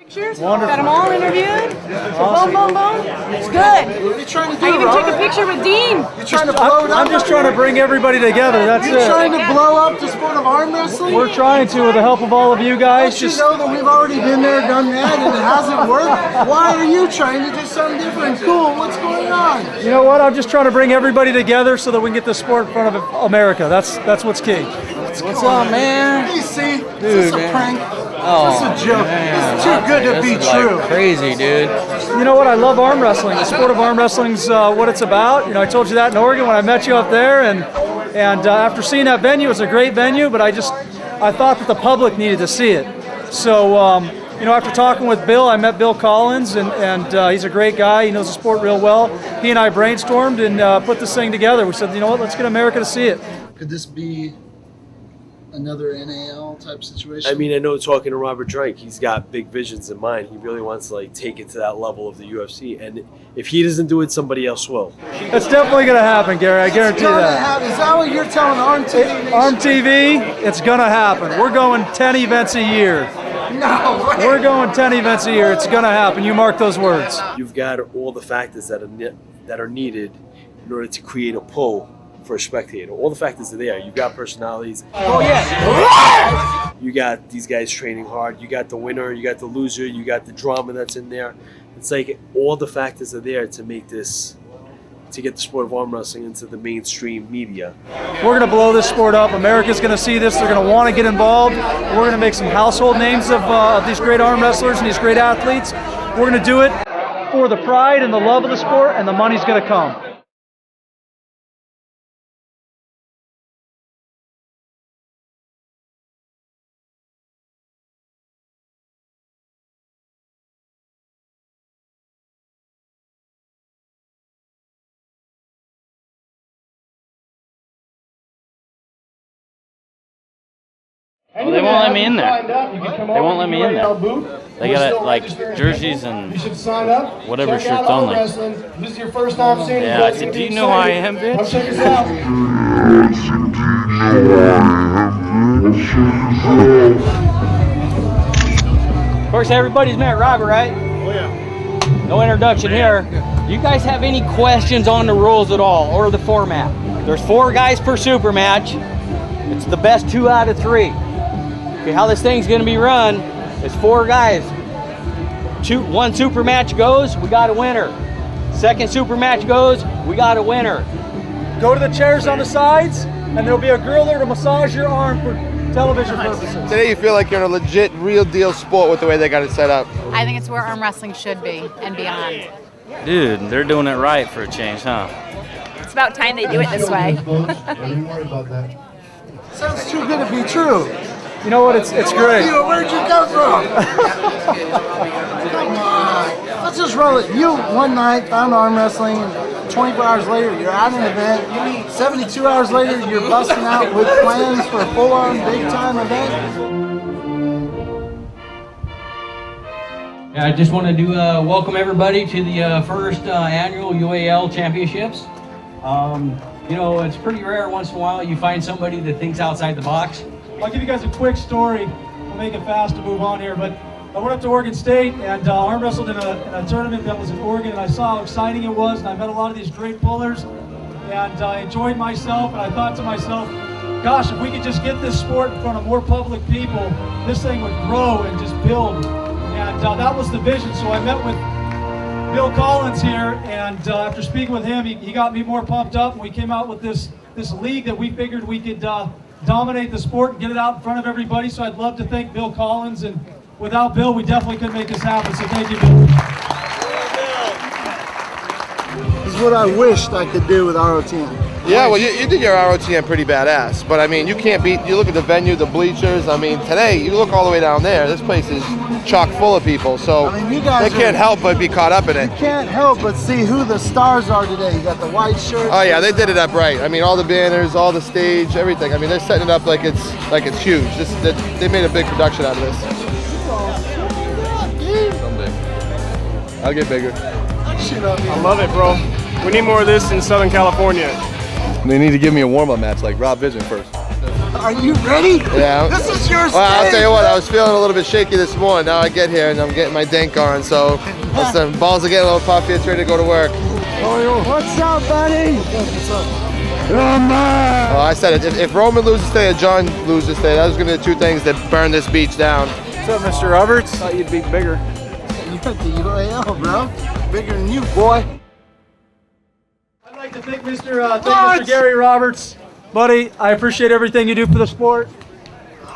Pictures? Wonderful. Got them all interviewed. Awesome. Boom, boom, boom. It's good. What are you trying to do, I even took a picture with Dean. You're trying to blow it up? I'm just trying to bring everybody together. That's You're it. trying to blow up the sport of arm wrestling? We're trying to, with the help of all of you guys. Don't you know that we've already been there, done that, and it hasn't worked? Why are you trying to do something different? Cool. What's going on? You know what? I'm just trying to bring everybody together so that we can get this sport in front of America. That's what's key. What's up, man? Hey, see? Dude, Is this a man. prank? Oh, This is a joke. man. It's too good to be This is true. like crazy, dude. You know what? I love arm wrestling. The sport of arm wrestling's what it's about. You know, I told you that in Oregon when I met you up there, and after seeing that venue, it's a great venue. But I thought that the public needed to see it. So you know, after talking with Bill, I met Bill Collins, and he's a great guy. He knows the sport real well. He and I brainstormed and put this thing together. We said, you know what? Let's get America to see it. Could this be another NAL type situation? I mean, I know talking to Robert Drenk, he's got big visions in mind. He really wants to like take it to that level of the UFC, and if he doesn't do it, somebody else will. It's definitely going to happen, Gary. I guarantee that. Is that what you're telling Arm TV? Arm TV, it's going to happen. We're going 10 events a year. No way. We're going 10 events a year. It's going to happen. You mark those words. You've got all the factors that are needed in order to create a pull for a spectator. All the factors are there. You've got personalities. Oh, yeah. You got these guys training hard. You got the winner. You got the loser. You got the drama that's in there. It's like all the factors are there to make this, to get the sport of arm wrestling into the mainstream media. We're going to blow this sport up. America's going to see this. They're going to want to get involved. We're going to make some household names of these great arm wrestlers and these great athletes. We're going to do it for the pride and the love of the sport, and the money's going to come. Well, they won't let me in there. They won't let me in there. They got like jerseys and whatever shirts only. This is your first time seeing it. Yeah, I said, do you know who I am, Come bitch? check us out. Of course, everybody's met Robert, right? Oh, yeah. No introduction here. Do you guys have any questions on the rules at all or the format? There's 4 guys per super match. It's the best 2 out of 3. Okay, how this thing's gonna be run is 4 guys. 1 super match goes, we got a winner. 2nd super match goes, we got a winner. Go to the chairs on the sides, and there'll be a girl there to massage your arm for television purposes. Today you feel like you're in a legit, real deal sport with the way they got it set up. I think it's where arm wrestling should be and beyond. Dude, they're doing it right for a change, huh? It's about time they do it this way. Don't even worry about that. Sounds too good to be true. You know what? It's great. Where'd you come from? Come on. Let's just roll it. You, one night, found arm wrestling, and 24 hours later, you're at an event. 72 hours later, you're busting out with plans for a full-on, big-time event. I just wanted to welcome everybody to the first annual UAL Championships. You know, it's pretty rare once in a while you find somebody that thinks outside the box. I'll give you guys a quick story. We'll make it fast to move on here. But I went up to Oregon State and arm wrestled in a tournament that was in Oregon, and I saw how exciting it was, and I met a lot of these great pullers, and I enjoyed myself, and I thought to myself, gosh, if we could just get this sport in front of more public people, this thing would grow and just build. And that was the vision. So I met with Bill Collins here, and after speaking with him, he got me more pumped up, and we came out with this league that we figured we could dominate the sport and get it out in front of everybody. So I'd love to thank Bill Collins, and without Bill, we definitely couldn't make this happen. So thank you, Bill. This is what I wished I could do with ROTM. Yeah, well, you did your ROTM pretty badass, but I mean, you can't beat, you look at the venue, the bleachers, I mean, today, you look all the way down there, this place is chock full of people, so I mean, you guys they can't help but be caught up in it. You can't help but see who the stars are today. You got the white shirts. Oh yeah, they did it up right. I mean, all the banners, all the stage, everything. I mean, they're setting it up like it's huge. They made a big production out of this. Someday. I'll get bigger. I love it, bro. We need more of this in Southern California. They need to give me a warm-up match like Rob Vigeant first. Are you ready? Yeah. This is your stage. Well, I'll tell you what, I was feeling a little bit shaky this morning. Now I get here and I'm getting my Drenk on, so the balls are getting a little puffy. It's ready to go to work. What's up, buddy? What's up? Oh, I said it. If Roman loses today or John loses today, those are going to be the two things that burn this beach down. What's up, Mr. Roberts? Thought you'd be bigger. You're at the UAL, bro. Bigger than you, boy. I'd like to thank Mr. Gary Roberts. Buddy, I appreciate everything you do for the sport.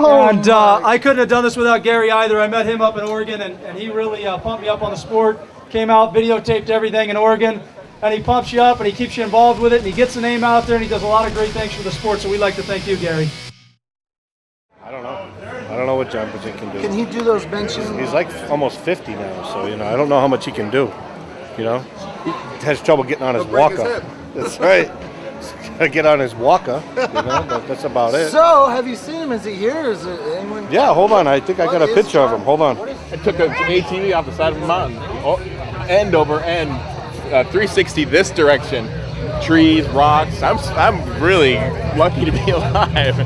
And I couldn't have done this without Gary either. I met him up in Oregon, and he really pumped me up on the sport. Came out, videotaped everything in Oregon, and he pumps you up, and he keeps you involved with it, and he gets the name out there, and he does a lot of great things for the sport, so we'd like to thank you, Gary. I don't know. I don't know what John Brzenk can do. Can he do those benches? He's like almost 50 now, so, you know, I don't know how much he can do, you know? He has trouble getting on his walker. That's right. Gotta get on his walker, you know, but that's about it. So, have you seen him? Is he here? Is it anyone? Yeah, hold on. I think I got a picture of him. Hold on. I took an ATV off the side of a mountain, end over end, 360 this direction. Trees, rocks. I'm really lucky to be alive.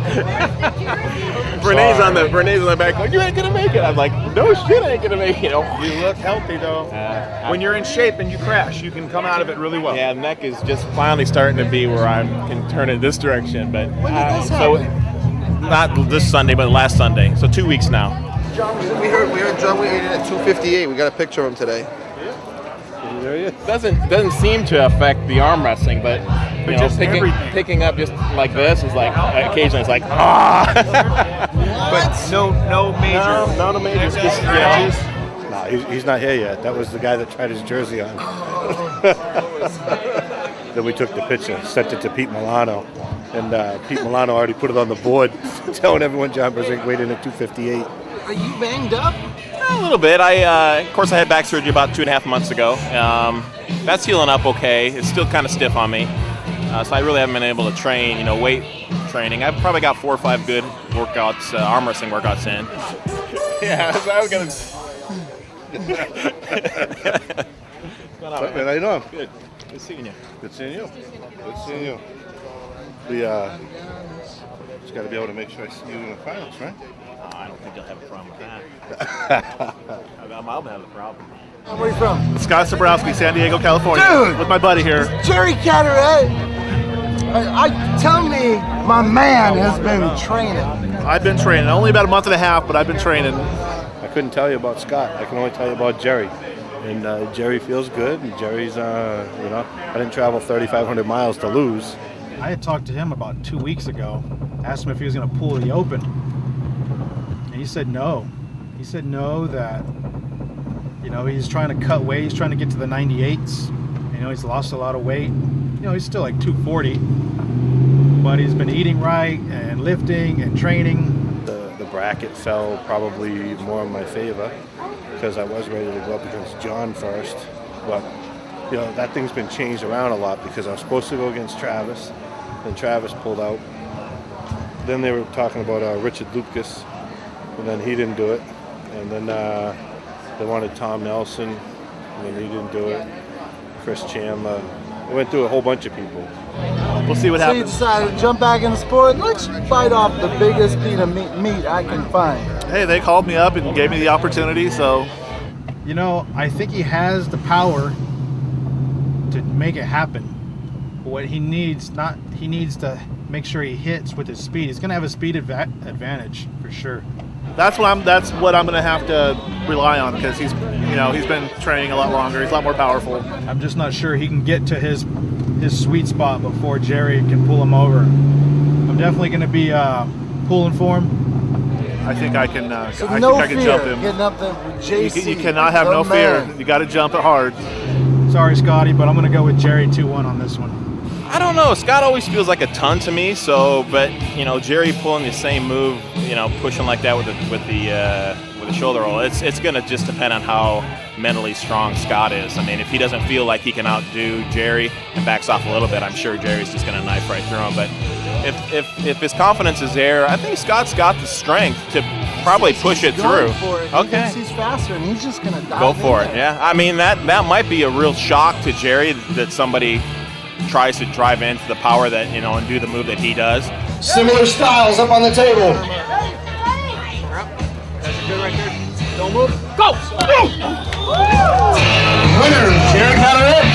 Renee's on the back like, you ain't gonna make it. I'm like, no shit, I ain't gonna make it. You look healthy though. When you're in shape and you crash, you can come out of it really well. Yeah, neck is just finally starting to be where I can turn it this direction. But When did this so happen? not this Sunday, but last Sunday. So 2 weeks now. John, we heard John waited at 258. We got a picture of him today. There he is. Doesn't seem to affect the arm wrestling, but you know, just picking up just like this is like occasionally it's like ah. But no major. No major. Just, you scratches. No, he's not here yet. That was the guy that tried his jersey on. Then we took the picture, sent it to Pete Milano, and Pete Milano already put it on the board, telling everyone John Brzenk weighed in at 258. Are you banged up? A little bit. Of course, I had back surgery about 2.5 months ago. That's healing up okay. It's still kind of stiff on me, so I really haven't been able to train. You know, weight training. I've probably got 4 or 5 good workouts, arm wrestling workouts in. Yeah, I was gonna. How you doing? Good. Good seeing you. Good seeing you. Good seeing you. We just got to be able to make sure I see you in the finals, right? I don't think you'll have a problem with that. I'll have a problem. Where are you from? Scott Ciborowski, San Diego, California. Dude! With my buddy here. Jerry Cadorette. Tell me, my man has been training. I've been training. Only about a month and a half, but I've been training. I couldn't tell you about Scott. I can only tell you about Jerry. And Jerry feels good. And Jerry's, you know, I didn't travel 3,500 miles to lose. I had talked to him about 2 weeks ago, asked him if he was going to pull the open. And he said no. He said no, that, you know, he's trying to cut weight. He's trying to get to the 98s. You know, he's lost a lot of weight. You know, he's still like 240. But he's been eating right and lifting and training. The bracket fell probably more in my favor because I was ready to go up against John first. But, you know, that thing's been changed around a lot because I was supposed to go against Travis. Then Travis pulled out. Then they were talking about Richard Lucas. And then he didn't do it. And then they wanted Tom Nelson, and then he didn't do it. Chris Chandler. They went through a whole bunch of people. We'll see what happens. So you decided to jump back in the sport. Let's bite off the biggest piece of meat I can find. Hey, they called me up and gave me the opportunity, so. You know, I think he has the power to make it happen. What he needs, he needs to make sure he hits with his speed. He's going to have a speed advantage for sure. That's what I'm going to have to rely on because he's been training a lot longer. He's a lot more powerful. I'm just not sure he can get to his sweet spot before Jerry can pull him over. I'm definitely going to be pulling for him. I think I can. So I no think I can fear jump him. getting up there with JC. You cannot have no fear. You got to jump it hard. Sorry, Scotty, but I'm going to go with Jerry 2-1 on this one. I don't know. Scott always feels like a ton to me. So, but you know, Jerry pulling the same move, you know, pushing like that with the shoulder roll. It's going to just depend on how mentally strong Scott is. I mean, if he doesn't feel like he can outdo Jerry and backs off a little bit, I'm sure Jerry's just going to knife right through him. But if his confidence is there, I think Scott's got the strength to probably push it through. Okay. He's faster, and he's just going to dive Go for in it. there. Yeah. I mean, that might be a real shock to Jerry that somebody tries to drive into the power that, you know, and do the move that he does. Similar styles up on the table. Don't move. Go! Winner, Jared Cadorette.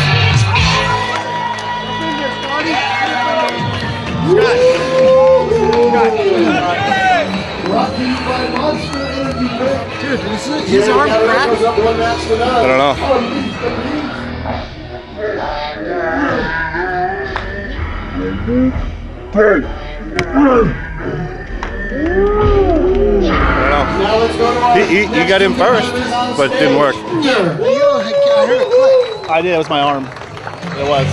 Dude, his arm cracked. I don't know. He got him first, but it didn't work. I heard a click. I did. It was my arm. It was.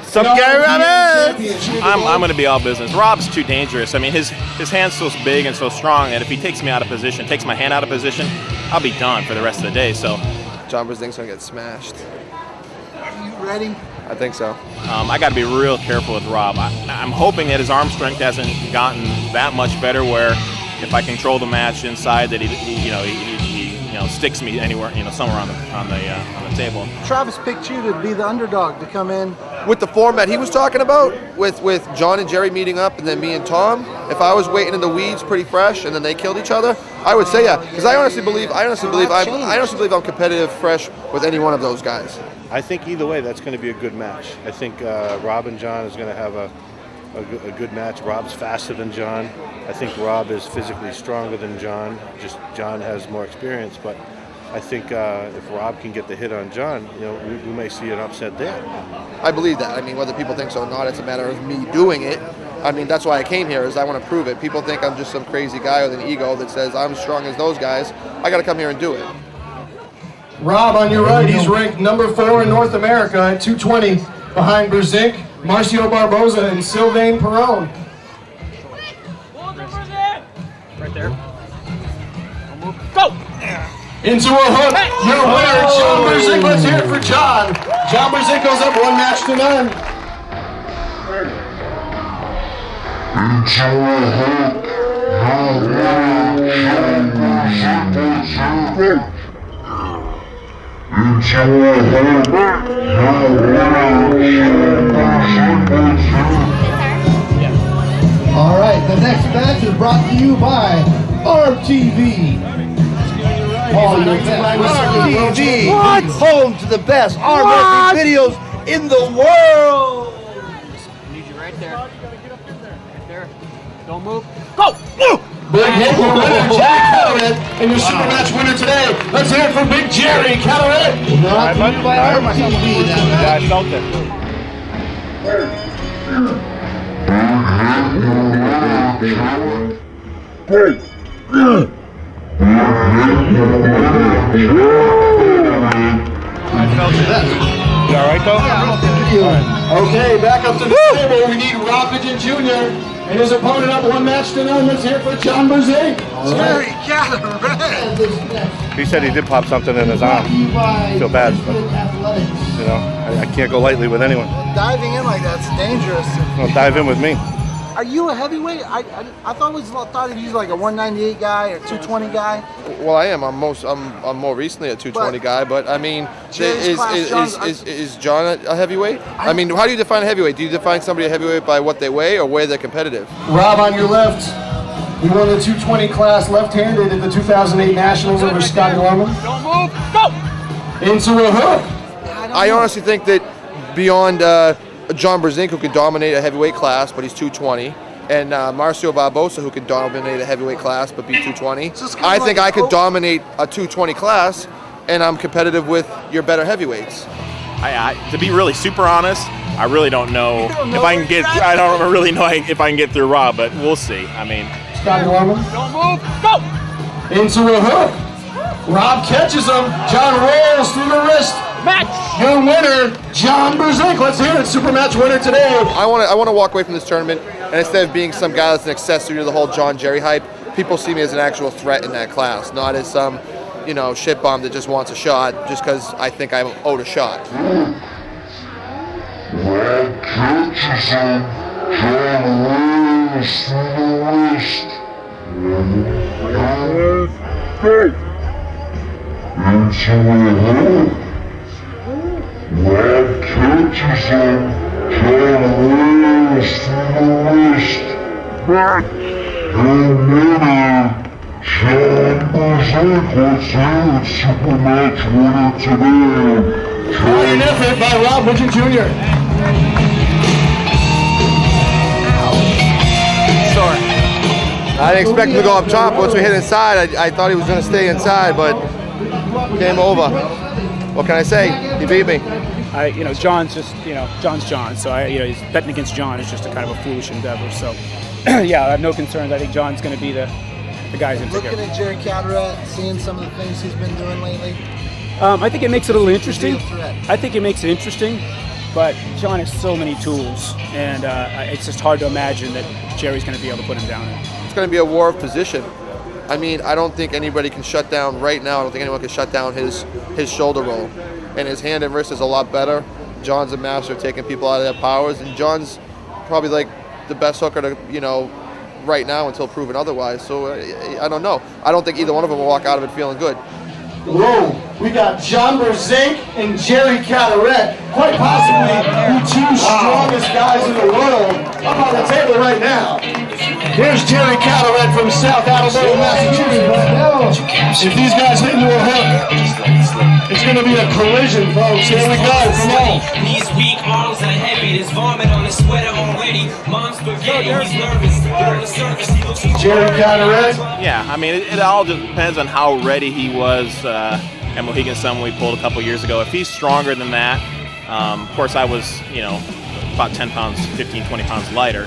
Some guy, Robbins! I'm going to be all business. Rob's too dangerous. I mean, his hand's so big and so strong, and if he takes me out of position, takes my hand out of position, I'll be done for the rest of the day. So, John Brzenk's gonna get smashed. Are you ready? I think so. I got to be real careful with Rob. I'm hoping that his arm strength hasn't gotten that much better, where if I control the match inside, that he sticks me anywhere, somewhere on the table. Travis picked you to be the underdog to come in. With the format he was talking about, with John and Jerry meeting up and then me and Tom, if I was waiting in the weeds pretty fresh and then they killed each other, I would say yeah, because I honestly believe I'm competitive fresh with any one of those guys. I think either way, that's going to be a good match. I think Rob and John is going to have a good match. Rob's faster than John. I think Rob is physically stronger than John. Just John has more experience, but I think if Rob can get the hit on John, we may see an upset there. I believe that. I mean, whether people think so or not, it's a matter of me doing it. I mean, that's why I came here, is I want to prove it. People think I'm just some crazy guy with an ego that says I'm as strong as those guys. I got to come here and do it. Rob on your right, he's ranked number 4 in North America at 220, behind Brzenk, Marcio Barboza, and Sylvain Perron. Right there. Go! Into a hook, your winner, John Brzenk. Let's hear it for John. John Brzenk goes up 1-0. Into a hook, All right, the next match is brought to you by ARMTV. RTV, home to the best arm wrestling videos in the world. I need you right there. Right there. Don't move. Go! Big hit for winner, Jerry Cadorette, and your super match winner today. Let's hear it for Big Jerry Cadorette. Brought to you by ARMTV. Yeah, I felt it. You all right, though? Okay, back up to the table. We need Rob Vigeant Jr. and his opponent up 1-0. Let's hear it for John Brzenk. Jerry Cadorette. He said he did pop something in his arm. I feel bad, but I can't go lightly with anyone. Diving in like that's dangerous. Don't dive in with me. Are you a heavyweight? I always thought he was like a 198 guy or 220 guy. Well, I am. I'm more recently a 220 guy, but I mean, is John a heavyweight? I mean, how do you define a heavyweight? Do you define somebody a heavyweight by what they weigh or where they're competitive? Rob on your left. He won the 220 class left-handed at the 2008 Nationals over Scott Norman. Don't move. Go! Into a hook. I honestly think that beyond John Brzenk, who can dominate a heavyweight class, but he's 220, and Marcio Barboza, who can dominate a heavyweight class, but be 220. I think I could dominate a 220 class, and I'm competitive with your better heavyweights. To be really super honest, I really don't know if I can get. I don't really know if I can get through Rob, but we'll see. I mean, Scott Norman. Don't move. Go! Into a hook. Rob catches him. John rolls through the wrist. Match. Your winner, John Brzenk. Let's hear it. Super match winner today. I want to walk away from this tournament, and instead of being some guy that's an accessory to the whole John Jerry hype, people see me as an actual threat in that class, not as some, shit bomb that just wants a shot just because I think I'm owed a shot. Rob catches him, John rolls through the wrist. Into a hook. Rob catches him, John rolls Selearis to the wrist. Back. Your winner, John Brzenk. Let's hear it. Super match winner today. Brilliant effort by Rob Vigeant Jr. I didn't expect him to go up top. Once we hit inside, I thought he was going to stay inside, but game over. What can I say? He beat me. John's just, John's John. So he's betting against John is just a kind of a foolish endeavor. So, yeah, I have no concerns. I think John's going to be the guy's in Looking at Jerry Cadorette, seeing some of the things he's been doing lately. I think it makes it a little interesting. Real threat. I think it makes it interesting, but John has so many tools, and it's just hard to imagine that Jerry's going to be able to put him down. It's going to be a war of position. I mean, I don't think anybody can shut down right now. I don't think anyone can shut down his shoulder roll, and his hand and wrist is a lot better. John's a master of taking people out of their powers, and John's probably like the best hooker to right now until proven otherwise. So I don't know. I don't think either one of them will walk out of it feeling good. Whoa, we got John Brzenk and Jerry Cadorette, quite possibly the two strongest guys in the world, up on the table right now. Here's Jerry Cadorette from South Attleboro, Massachusetts. If these guys hit into a hook, it's going to be a collision, folks. Here we go. Come on. These weak arms are heavy. There's vomit on his sweater already. Mom's spaghetti. He's nervous. On the surface, he looks Jerry Cadorette. Yeah, I mean, it all depends on how ready he was at Mohegan Sun when we pulled a couple years ago. If he's stronger than that, of course I was, about 10 pounds, 15, 20 pounds lighter.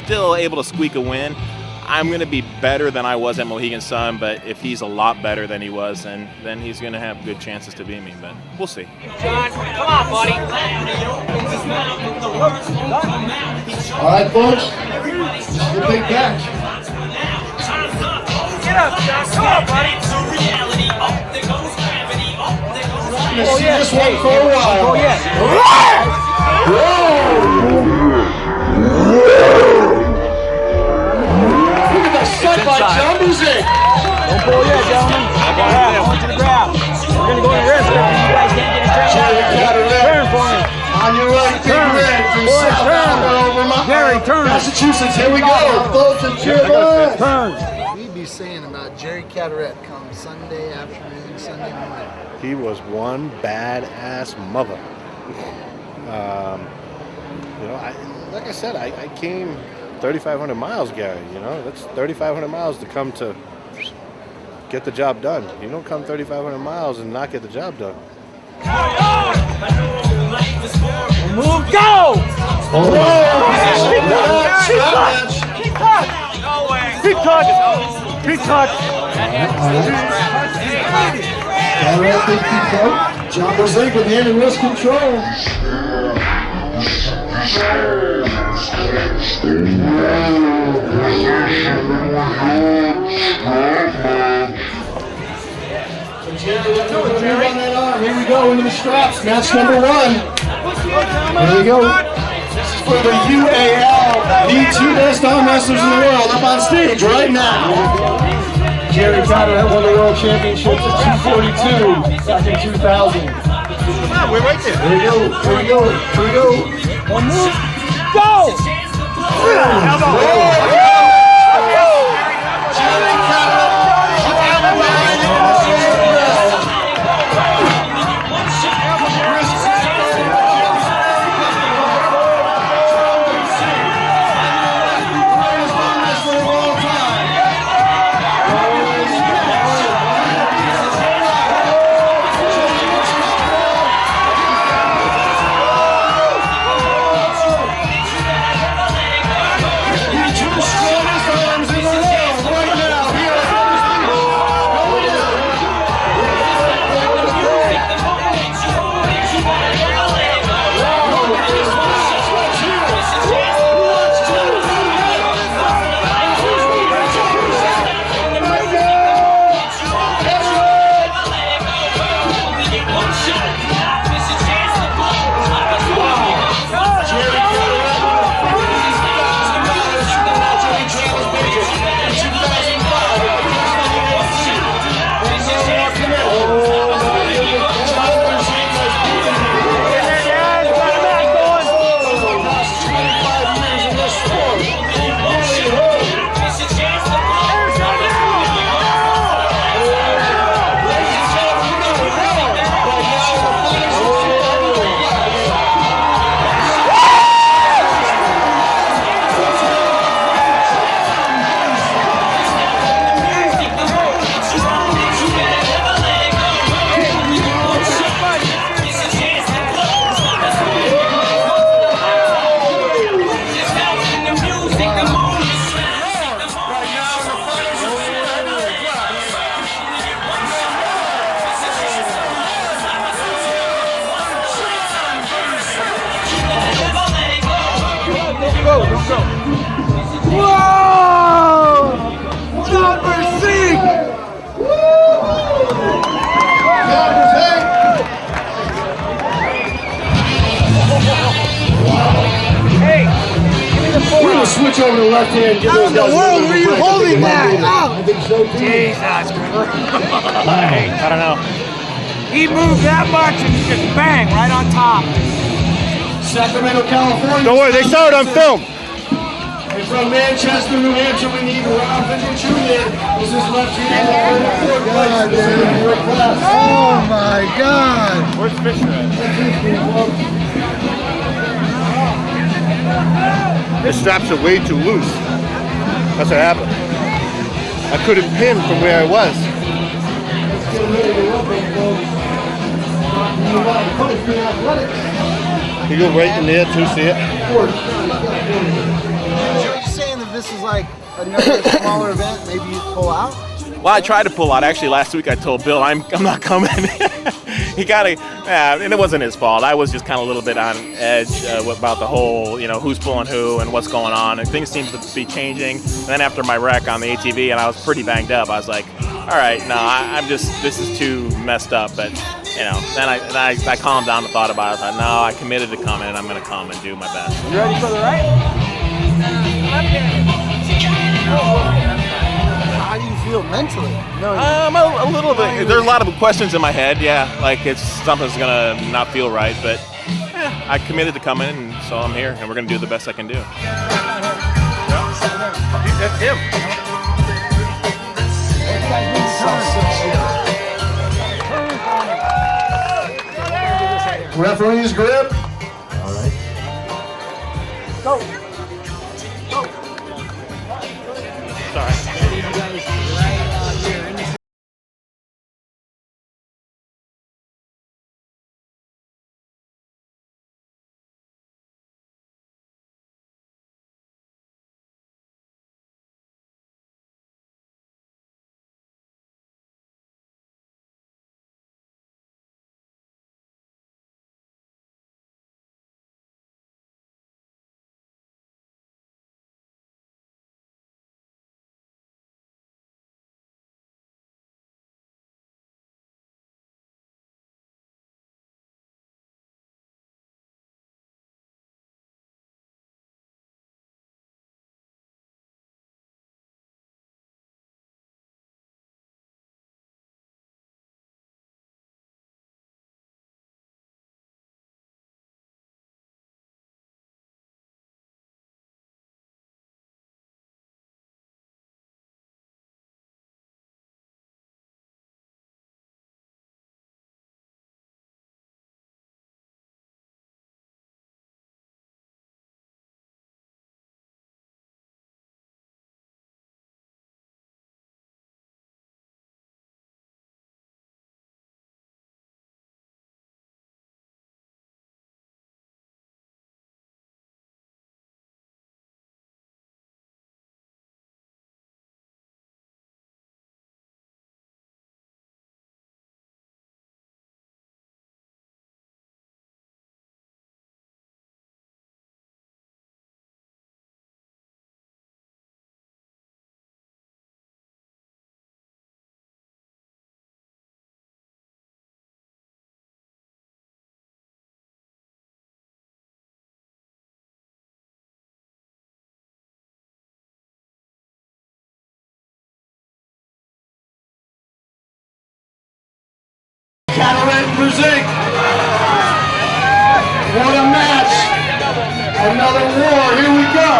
Still able to squeak a win. I'm going to be better than I was at Mohegan Sun, but if he's a lot better than he was, then he's going to have good chances to beat me, but we'll see. John, come on, buddy. All right, folks. Your big match. Get up, John. Come on, buddy. Oh, yeah. This one for a while. Oh, yeah. Look at the set by John Brzenk. Don't pull yet, gentlemen. I want you to grab. We're going to go to the wrist after you guys can't get a turn for me. On your right, big red from South Attleboro, Jerry, turn. Massachusetts. Here we go. Folks and cheer. Turn. We'd be saying about Jerry Cadorette come Sunday afternoon, Sunday morning. He was one badass mother. Like I said, I came 3,500 miles, Gary. That's 3,500 miles to come to get the job done. You don't come 3,500 miles and not get the job done. Move, go! Keep touch. Keep touch. John Brzenk with hand and wrist control. Here we go into the straps. Match number one. Here we go. This is for the UAL, the two best arm wrestlers in the world, up on stage right now. Jerry Cadorette won the World Championships at 242 back in 2000. Come on, we're right there. Here we go. Here we go. Here we go. One move. Go! Whoa! John Brzenk! John Brzenk! Hey, give me the form. We're going to switch over to the left hand. Give How those in the guys a world little were you break. holding that? I think so too. Jesus. I don't know. He moved that much and just bang, right on top. Sacramento, California. Don't worry, they saw it on film. And from Manchester, New Hampshire, we need Rob Vigeant. This is left hand. Oh my God. Where's Fisher at? The straps are way too loose. That's what happened. I couldn't pin from where I was. You go right in there too, see it? You're saying that this is like another smaller event, maybe you pull out? Well, I tried to pull out. Actually, last week I told Bill I'm not coming. He got and it wasn't his fault. I was just kind of a little bit on edge about the whole, who's pulling who and what's going on. And things seem to be changing. And then after my wreck on the ATV, and I was pretty banged up, I was like, all right, no, this is too messed up. But, then I calmed down and thought about it. I thought, no, I committed to coming, and I'm going to come and do my best. You ready for the right? How do you feel mentally? A little bit. There's a lot of questions in my head, yeah. Like something's gonna not feel right, but I committed to coming, and so I'm here, and we're gonna do the best I can do. That's him. Referee's grip. All right. Go. Sorry. Cadorette and Brzenk. What a match. Another war. Here we go.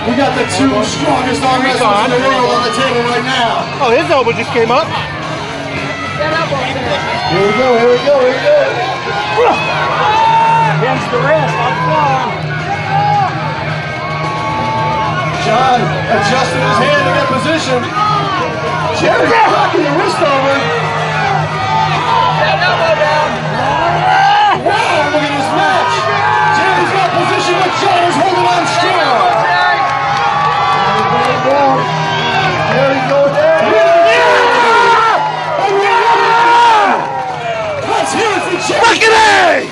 We got the two strongest arm wrestlers in the world on the table right now. Oh, his elbow just came up. Here we go, here we go, here we go. Against the wrist, on the floor. John adjusting his hand to get position. Jerry knocking the wrist over. That elbow down. Wow, look at this match. Jerry's got position, but John is holding on strong. Jerry going down. Let's hear it for Jerry. Fucking A!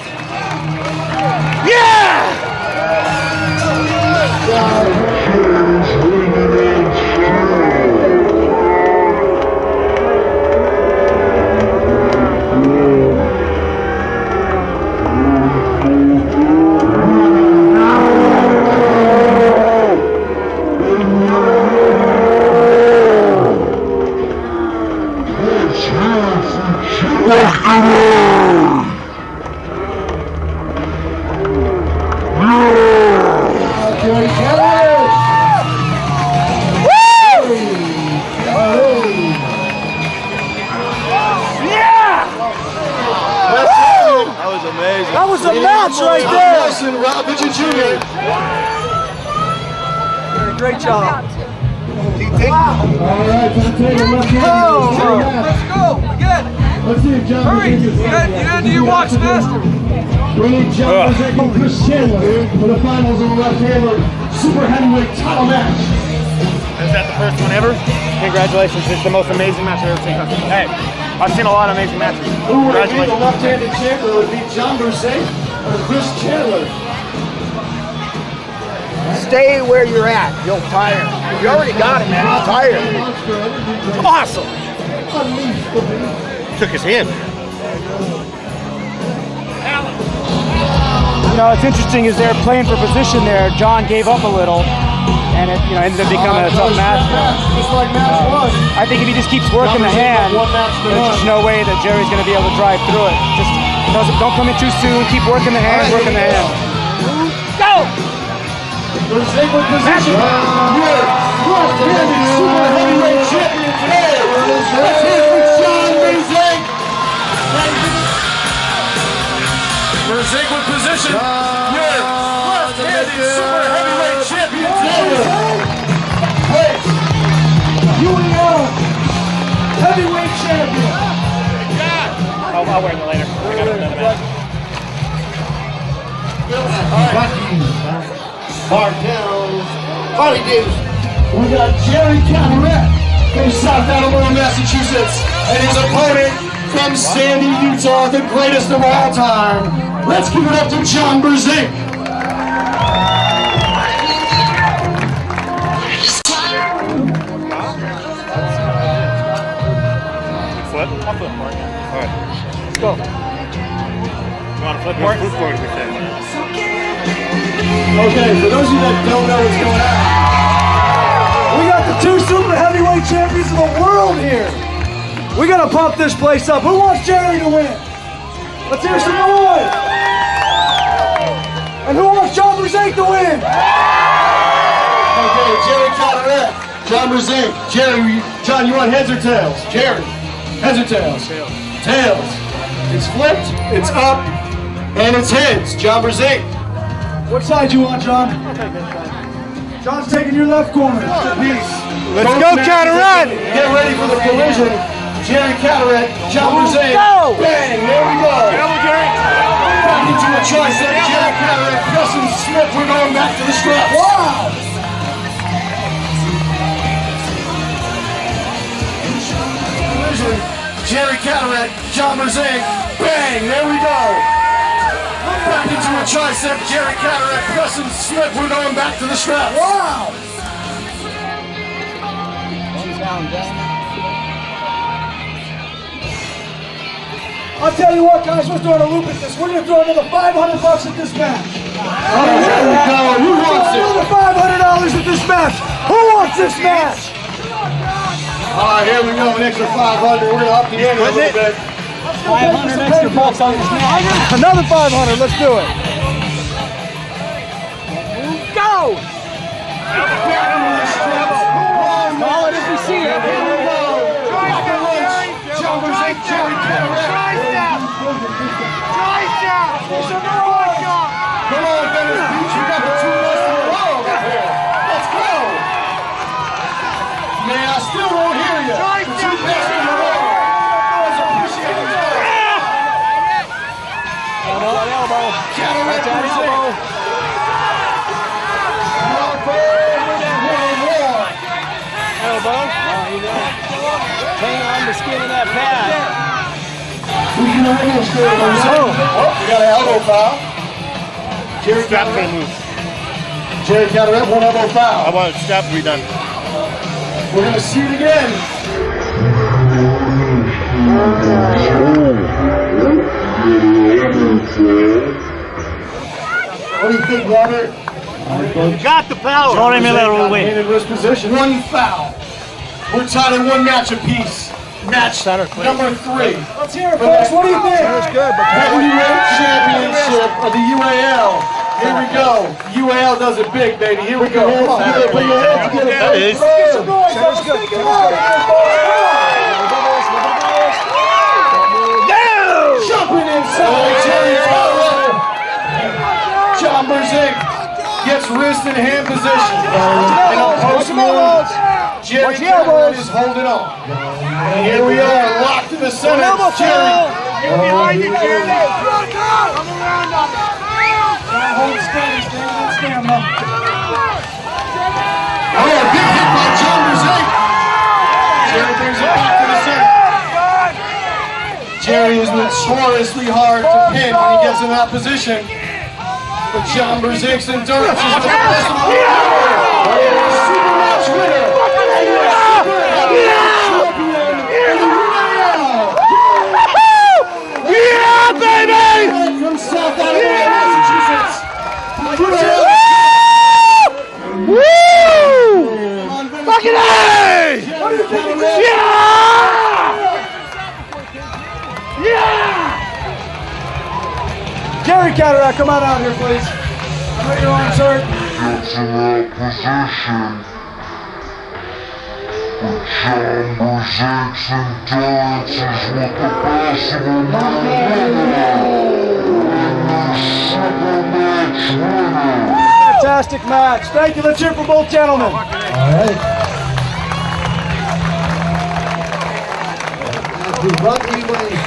match right there. Nelson, Rob Vigeant Jr. Great job. All right, let's take a left hand. Let's go. We good. Let's see if John Hurry. Brzenk is You gotta do your walks faster. We need John Brzenk and Chris Chandler for the finals of the left-hander super heavyweight title match. Is that the first one ever? Congratulations, it's the most amazing match I've ever seen. Hey, I've seen a lot of amazing matches. Who would it be? The left-handed champion would be John Brzenk or Chris Chandler. Stay where you're at. You'll tire. You already got it, man. You'll tire. Awesome. Took his hand. You know, it's interesting is they're playing for position there. John gave up a little, and it ended up becoming a tough match. I think if he just keeps working the hand, there's just no way that Jerry's going to be able to drive through it. Just don't come in too soon. Keep working the hand, working the hand. Go! Brzenk with position. Here, left-handed super heavyweight champion today. Let's hear it for John Brzenk. Brzenk with position. Here, left-handed super heavyweight champion today. Wait. UAL heavyweight champion. I'll wear it later. We got another match. Martell's Party Dudes. We got Jerry Cadorette from South Attleboro, Massachusetts, and his opponent from Sandy, Utah, the greatest of all time. Let's give it up to John Brzenk. Flip? I'll flip for it. All right. Let's go. You want to flip for it? Flip for it, we said. Okay, for those of you that don't know what's going on, We got the two super heavyweight champions of the world here. We gotta pump this place up. Who wants Jerry to win? Let's hear some noise. And who wants John Brzenk to win? okay, Jerry Cadorette, John Brzenk, Jerry, John, you want heads or tails? Jerry, heads or tails? Tails. Tails. It's flipped, it's up, and it's heads. John Brzenk. What side you want, John? John's taking your left corner. Peace. Let's go, Cadorette! Get ready for the collision. Jerry Cadorette, John Brzenk. Go! Bang, there we go. Double Jerry. Back into a tricep, Jerry Cadorette, press and slip. We're going back to the strap. Wow! Collision. Jerry Cadorette, John Brzenk. Bang, there we go. Back into a tricep, Jerry Cadorette, press and slip. We're going back to the strap. Wow! I'll tell you what, guys, we're throwing a loop at this. We're going to throw another $500 at this match. Oh, there we go. Who wants it? Another $500 at this match. Who wants this match? All right, here we go. An extra 500. We're going to up the ante a little bit. 500 extra bucks on this match. Another 500. Let's do it. Go! Call it as we see it. John Brzenk, Jerry Cadorette. Come on, Dennis Beach. You got the two best in the world up here. Let's go. Man, I still won't hear you. The two best in the world. Boys, appreciate it. Elbow. Cadorette, Brzenk. Elbow. Hang on the skin of that pad. We got an elbow foul. Jerry Cadorette move. Jerry Cadorette, one elbow foul. I want strap to be done. We're going to see it again. What do you think, Robert? Got the power. Hand in wrist position. One foul. We're tied in one match apiece. Match number 3. Let's hear it, folks. What do you think? Heavyweight championship of the UAL. Here we go. UAL does it big, baby. Here we go. Come on. Put your hands together. That is. Make some noise. Let's make it loud. Jumping inside, Jerry Cadorette. position. In a post move, Jerry Cadorette is holding on. And here we are, locked in the center. Jerry. Get behind you, Jerry. Come around on it. Hold steady, stay with that stamina. Oh, a big hit by John Brzenk. Jerry brings it back to the center. Jerry is notoriously hard to pin when he gets in that position. But John Brzenk's endurance is the best of all. Super match winner. Yeah, baby! From South Carolina, Massachusetts. Woo! Fucking A! Yeah! Jerry Cadorette, come on out here, please. I know your arms hurt. Gets in that position. But John Brzenk's endurance is what the best of them Fantastic match. Thank you. Let's hear for both gentlemen. All right. We brought to you by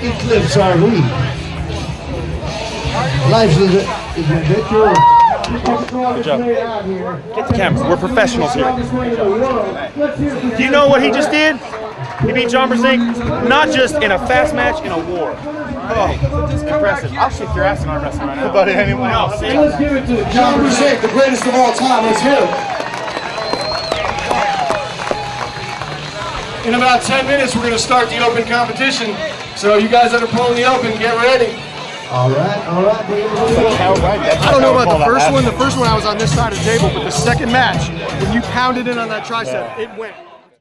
Eclipse RV. Life's is a victory. Good job. Get the camera. We're professionals here. Do you know what he just did? He beat John Brzenk, not just in a fast match, in a war. Oh, impressive. I'll kick your ass in arm wrestling right now. But anyway, no, see? Let's give it to John Brzenk, the greatest of all time. Let's hear it. In about 10 minutes, we're going to start the open competition. So you guys that are pulling the open, get ready. All right. I don't know about the first one. The first one I was on this side of the table, but the second match, when you pounded in on that tricep, it went.